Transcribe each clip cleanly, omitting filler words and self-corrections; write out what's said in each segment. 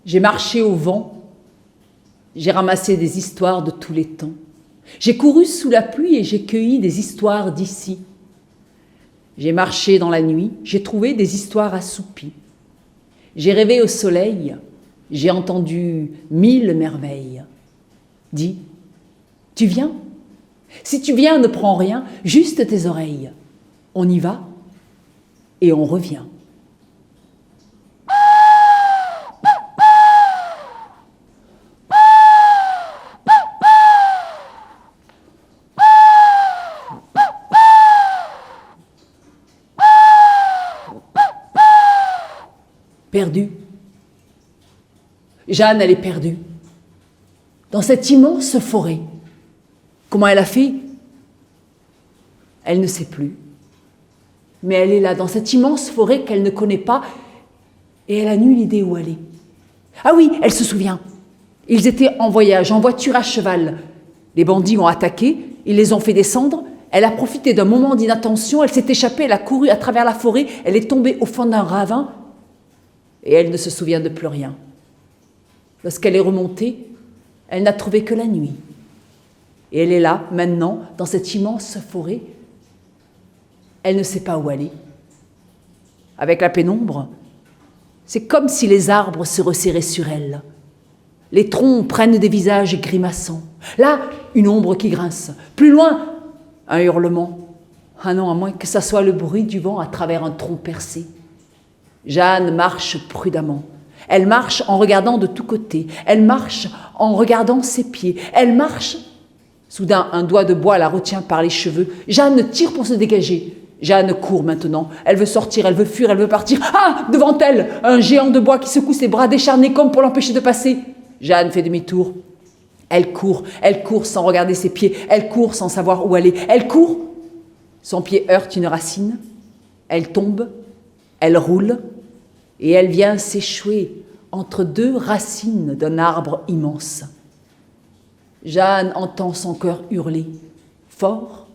J'ai marché au vent, j'ai ramassé des histoires de tous les temps. J'ai couru sous la pluie et j'ai cueilli des histoires d'ici. J'ai marché dans la nuit, j'ai trouvé des histoires assoupies. J'ai rêvé au soleil, j'ai entendu 1000 merveilles. Dis, tu viens? Si tu viens, ne prends rien, juste tes oreilles. On y va et on revient. Perdue. Jeanne, elle est perdue. Dans cette immense forêt. Comment elle a fait? Elle ne sait plus. Mais elle est là, dans cette immense forêt qu'elle ne connaît pas, et elle a nulle idée où aller. Ah oui, elle se souvient. Ils étaient en voyage, en voiture à cheval. Les bandits ont attaqué, ils les ont fait descendre. Elle a profité d'un moment d'inattention, elle s'est échappée, elle a couru à travers la forêt, elle est tombée au fond d'un ravin, et elle ne se souvient de plus rien. Lorsqu'elle est remontée, elle n'a trouvé que la nuit. Et elle est là, maintenant, dans cette immense forêt. Elle ne sait pas où aller. Avec la pénombre, c'est comme si les arbres se resserraient sur elle. Les troncs prennent des visages grimaçants. Là, une ombre qui grince. Plus loin, un hurlement. Ah non, à moins que ça soit le bruit du vent à travers un tronc percé. Jeanne marche prudemment. Elle marche en regardant de tous côtés. Elle marche en regardant ses pieds. Elle marche. Soudain, un doigt de bois la retient par les cheveux. Jeanne tire pour se dégager. Jeanne court maintenant. Elle veut sortir, elle veut fuir, elle veut partir. Ah! Devant elle, un géant de bois qui secoue ses bras décharnés comme pour l'empêcher de passer. Jeanne fait demi-tour. Elle court sans regarder ses pieds. Elle court sans savoir où aller. Elle court. Son pied heurte une racine. Elle tombe. Elle roule. Et elle vient s'échouer entre deux racines d'un arbre immense. Jeanne entend son cœur hurler, fort,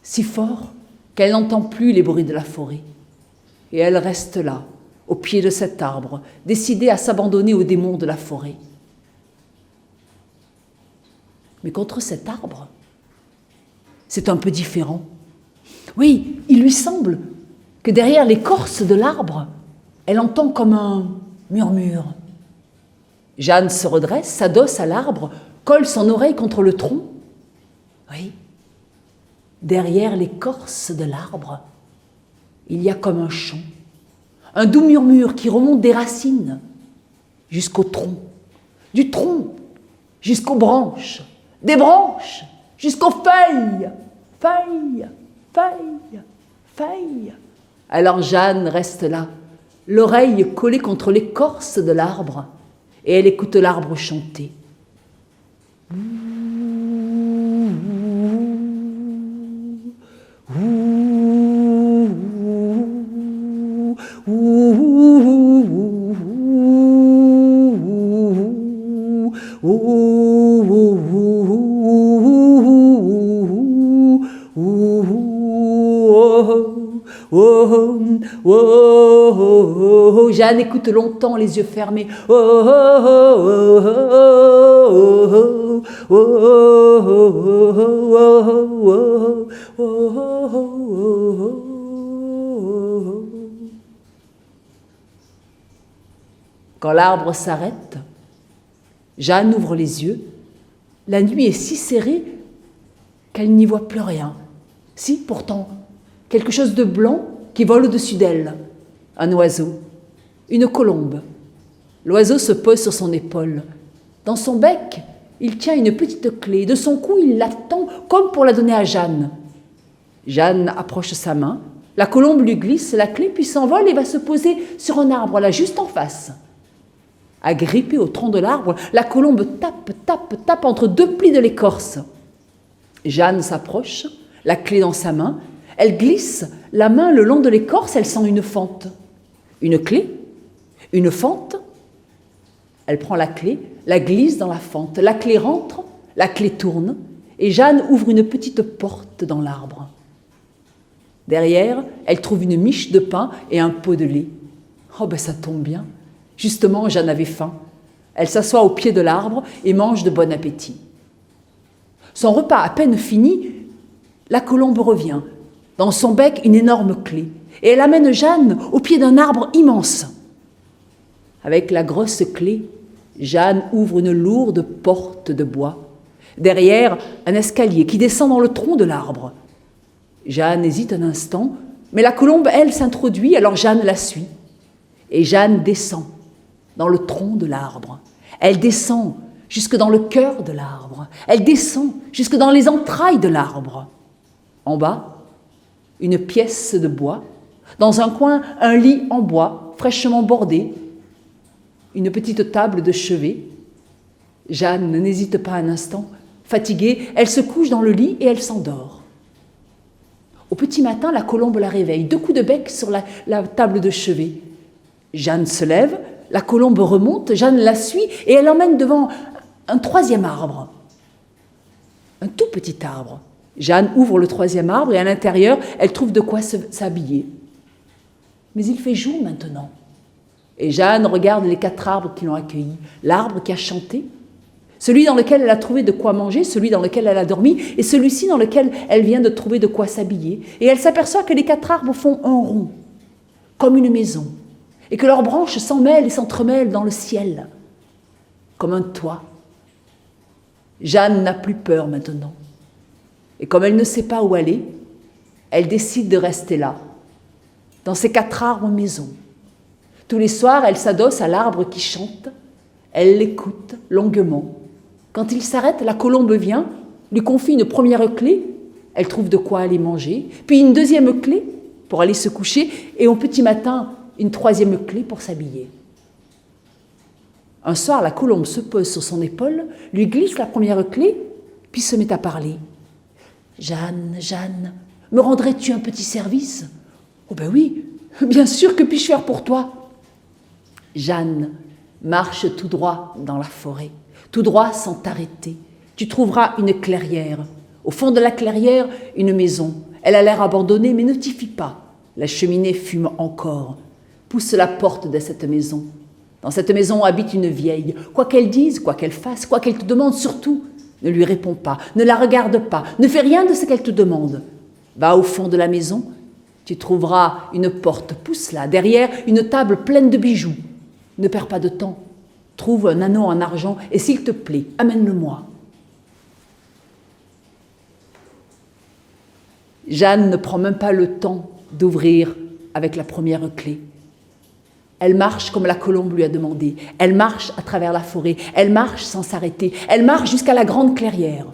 si fort qu'elle n'entend plus les bruits de la forêt. Et elle reste là, au pied de cet arbre, décidée à s'abandonner aux démons de la forêt. Mais contre cet arbre, c'est un peu différent. Oui, il lui semble que derrière l'écorce de l'arbre, elle entend comme un murmure. Jeanne se redresse, s'adosse à l'arbre, colle son oreille contre le tronc. Oui, derrière l'écorce de l'arbre, il y a comme un chant, un doux murmure qui remonte des racines jusqu'au tronc, du tronc jusqu'aux branches, des branches jusqu'aux feuilles, feuilles, feuilles, feuilles. Alors Jeanne reste là, l'oreille collée contre l'écorce de l'arbre, et elle écoute l'arbre chanter. Jeanne écoute longtemps, les yeux fermés. Quand l'arbre s'arrête, Jeanne ouvre les yeux. La nuit est si serrée qu'elle n'y voit plus rien. Si, pourtant, quelque chose de blanc qui vole au-dessus d'elle. Un oiseau, une colombe. L'oiseau se pose sur son épaule. Dans son bec, il tient une petite clé. De son cou, il la tend comme pour la donner à Jeanne. Jeanne approche sa main. La colombe lui glisse la clé, puis s'envole et va se poser sur un arbre, là, juste en face. Agrippée au tronc de l'arbre, la colombe tape, tape, tape entre deux plis de l'écorce. Jeanne s'approche, la clé dans sa main. Elle glisse la main le long de l'écorce, elle sent une fente. Une clé, une fente. Elle prend la clé, la glisse dans la fente. La clé rentre, La clé tourne et Jeanne ouvre une petite porte dans l'arbre. Derrière, elle trouve une miche de pain et un pot de lait. Oh ben ça tombe bien. Justement, Jeanne avait faim. Elle s'assoit au pied de l'arbre et mange de bon appétit. Son repas à peine fini, la colombe revient. Dans son bec, une énorme clé. Et elle amène Jeanne au pied d'un arbre immense. Avec la grosse clé, Jeanne ouvre une lourde porte de bois. Derrière, un escalier qui descend dans le tronc de l'arbre. Jeanne hésite un instant, mais la colombe, elle, s'introduit, alors Jeanne la suit. Et Jeanne descend dans le tronc de l'arbre. Elle descend jusque dans le cœur de l'arbre. Elle descend jusque dans les entrailles de l'arbre. En bas, une pièce de bois. Dans un coin, un lit en bois, fraîchement bordé. Une petite table de chevet. Jeanne n'hésite pas un instant. Fatiguée, elle se couche dans le lit et elle s'endort. Au petit matin, la colombe la réveille. 2 coups de bec sur la table de chevet. Jeanne se lève, la colombe remonte, Jeanne la suit et elle l'emmène devant un 3e arbre. Un tout petit arbre. Jeanne ouvre le 3e arbre et à l'intérieur, elle trouve de quoi s'habiller. Mais il fait jour maintenant. Et Jeanne regarde les 4 arbres qui l'ont accueillie. L'arbre qui a chanté, celui dans lequel elle a trouvé de quoi manger, celui dans lequel elle a dormi, et celui-ci dans lequel elle vient de trouver de quoi s'habiller. Et elle s'aperçoit que les 4 arbres font un rond, comme une maison, et que leurs branches s'emmêlent et s'entremêlent dans le ciel, comme un toit. Jeanne n'a plus peur maintenant. Et comme elle ne sait pas où aller, elle décide de rester là, dans ces 4 arbres maisons. Tous les soirs, elle s'adosse à l'arbre qui chante. Elle l'écoute longuement. Quand il s'arrête, la colombe vient, lui confie une première clé. Elle trouve de quoi aller manger. Puis une 2e clé pour aller se coucher. Et au petit matin, une 3e clé pour s'habiller. Un soir, la colombe se pose sur son épaule, lui glisse la première clé, puis se met à parler. « Jeanne, Jeanne, me rendrais-tu un petit service ?»« Oh ben oui, bien sûr, que puis-je faire pour toi ?» Jeanne marche tout droit dans la forêt, tout droit sans t'arrêter. Tu trouveras une clairière. Au fond de la clairière, une maison. Elle a l'air abandonnée, mais ne t'y fie pas. La cheminée fume encore. Pousse la porte de cette maison. Dans cette maison habite une vieille. Quoi qu'elle dise, quoi qu'elle fasse, quoi qu'elle te demande, surtout, ne lui réponds pas, ne la regarde pas, ne fais rien de ce qu'elle te demande. Va au fond de la maison, tu trouveras une porte, pousse-la. Derrière, une table pleine de bijoux. Ne perds pas de temps. Trouve un anneau en argent et s'il te plaît, amène-le-moi. Jeanne ne prend même pas le temps d'ouvrir avec la première clé. Elle marche comme la colombe lui a demandé. Elle marche à travers la forêt. Elle marche sans s'arrêter. Elle marche jusqu'à la grande clairière.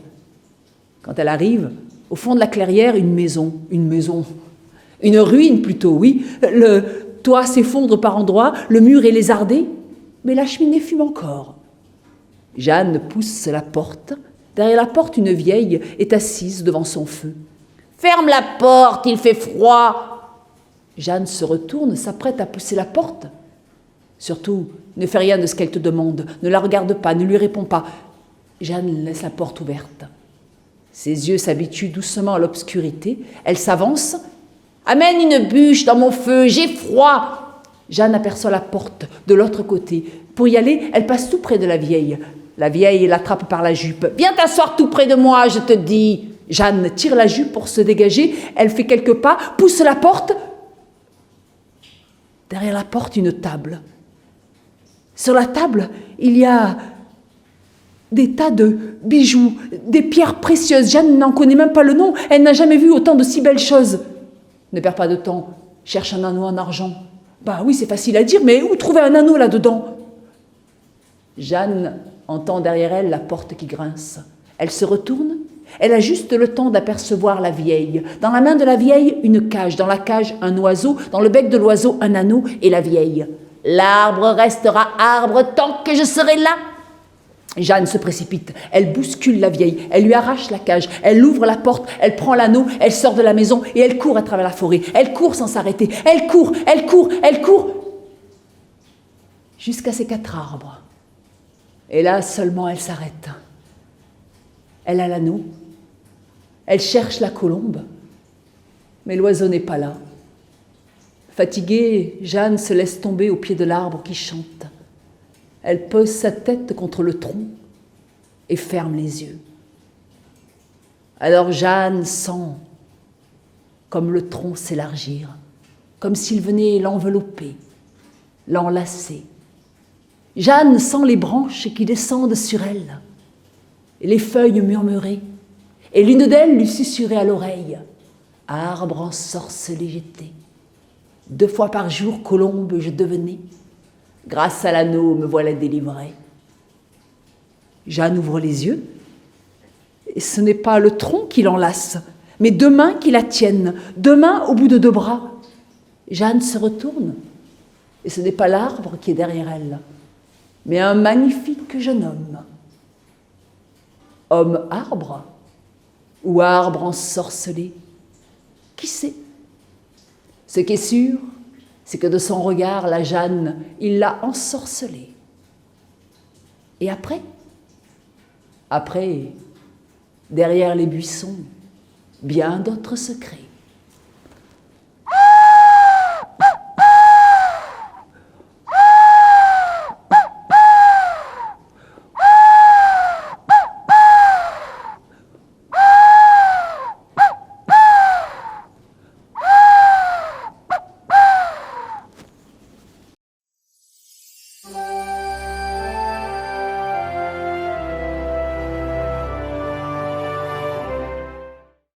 Quand elle arrive, au fond de la clairière, une maison, une ruine plutôt, oui. Le toit s'effondre par endroits, le mur est lézardé, mais la cheminée fume encore. Jeanne pousse la porte. Derrière la porte, une vieille est assise devant son feu. « Ferme la porte, il fait froid !» Jeanne se retourne, s'apprête à pousser la porte. Surtout, ne fais rien de ce qu'elle te demande, ne la regarde pas, ne lui réponds pas. Jeanne laisse la porte ouverte. Ses yeux s'habituent doucement à l'obscurité. Elle s'avance. « Amène une bûche dans mon feu, j'ai froid !» Jeanne aperçoit la porte de l'autre côté. Pour y aller, elle passe tout près de la vieille. La vieille l'attrape par la jupe. « Viens t'asseoir tout près de moi, je te dis !» Jeanne tire la jupe pour se dégager. Elle fait quelques pas, pousse la porte. Derrière la porte, une table. Sur la table, il y a des tas de bijoux, des pierres précieuses. Jeanne n'en connaît même pas le nom. Elle n'a jamais vu autant de si belles choses. Ne perds pas de temps. Cherche un anneau en argent. Bah oui, c'est facile à dire, mais où trouver un anneau là-dedans? Jeanne entend derrière elle la porte qui grince. Elle se retourne. Elle a juste le temps d'apercevoir la vieille. Dans la main de la vieille, une cage. Dans la cage, un oiseau. Dans le bec de l'oiseau, un anneau et la vieille. « L'arbre restera arbre tant que je serai là !» Jeanne se précipite. Elle bouscule la vieille. Elle lui arrache la cage. Elle ouvre la porte. Elle prend l'anneau. Elle sort de la maison et elle court à travers la forêt. Elle court sans s'arrêter. Elle court, elle court, elle court. Jusqu'à ces 4 arbres. Et là seulement elle s'arrête. Elle a l'anneau. Elle cherche la colombe. Mais l'oiseau n'est pas là. Fatiguée, Jeanne se laisse tomber au pied de l'arbre qui chante. Elle pose sa tête contre le tronc et ferme les yeux. Alors Jeanne sent comme le tronc s'élargir, comme s'il venait l'envelopper, l'enlacer. Jeanne sent les branches qui descendent sur elle, et les feuilles murmurer, et l'une d'elles lui susurrer à l'oreille, « Arbre ensorcelé j'étais, 2 fois par jour colombe je devenais, grâce à l'anneau me voilà délivrée. » Jeanne ouvre les yeux, et ce n'est pas le tronc qui l'enlace, mais 2 mains qui la tiennent, 2 mains au bout de 2 bras. Jeanne se retourne, et ce n'est pas l'arbre qui est derrière elle, mais un magnifique jeune homme. Homme-arbre ou arbre ensorcelé, qui sait? Ce qui est sûr, c'est que de son regard, la Jeanne, il l'a ensorcelée. Et après, derrière les buissons, bien d'autres secrets.